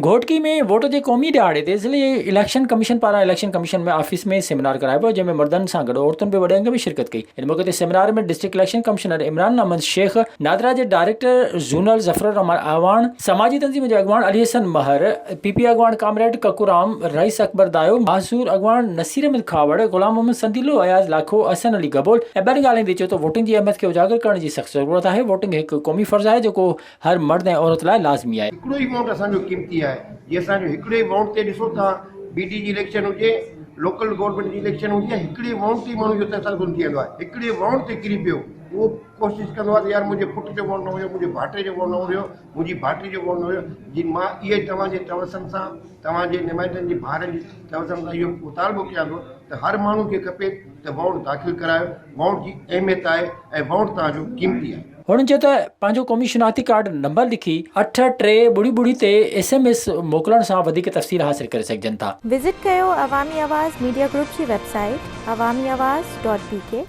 घोटकी में वोट जे क़ौमी ॾियारे ते ज़िले इलेक्शन कमीशन पारां इलेक्शन कमीशन में ऑफिस में सेमिनार करायो वियो, जंहिंमें मर्दनि सां गॾु औरतुनि बि वॾे अंग में शिरकत कई। इन मौक़े ते सेमिनार में district election commissioner Imran Ahmed Shaikh, NADRA जे डायरेक्टर ज़ोनल ज़फर रहमान अवान, समाजी तंज़ीम जे अॻवान अली हसन महर, पीपी अॻवान कामरेड ककुराम, रईस अकबर दायो, मासूर अॻवान नसीर अहमद खावड़, गुलाम मोहम्मद संदीलो, अयाज लाखो, हसन अली गबोल ऐं ॿियनि ॻाल्हाईंदे चयो त वोटिंग जी अहमियत खे उजागर करण जी सख़्त ज़रूरत आहे। वोटिंग हिकु क़ौमी फ़र्ज़ु आहे जेको हर मर्द ऐं औरत लाइ लाज़मी आहे। हिकिड़ो ई वोट असांजो क़ीमती आहे। जे असांजो हिकिड़े वोट ते ॾिसो था, बीडी जी इलेक्शन हुजे, लोकल गवर्नमेंट जी इलेक्शन हुजे, हिकिड़े वोट ते माण्हू जो तैसाल कोन थी वेंदो आहे। हिकिड़े वोट ते किरी पियो उहो कोशिशि कंदो आहे त यार मुंहिंजे पुट जो वोट न हुयो, मुंहिंजे भाइटे जो वोट न हुयो, मुंहिंजी भाइटी जो वोट न हुयो। जी मां इहे तव्हांजे तवसन सां, तव्हांजे नुमाइंदनि जी ॿारनि जी तवसन सां इहो मुतालबो कयां थो त हर माण्हू खे खपे त वोट दाख़िल करायो। वोट जी अहमियत आहे ऐं वोट तव्हांजो क़ीमती आहे। हुननि चयो त पंहिंजो क़ौमी शिनाख्ती कार्ड नंबर लिखी 8300 ते SMS मोकिलण सां वधीक तफ़सील हासिल करे सघजनि था। विज़िट कयो अवामी आवाज़ मीडिया ग्रुप जी वेबसाइट awamiawaz.pk।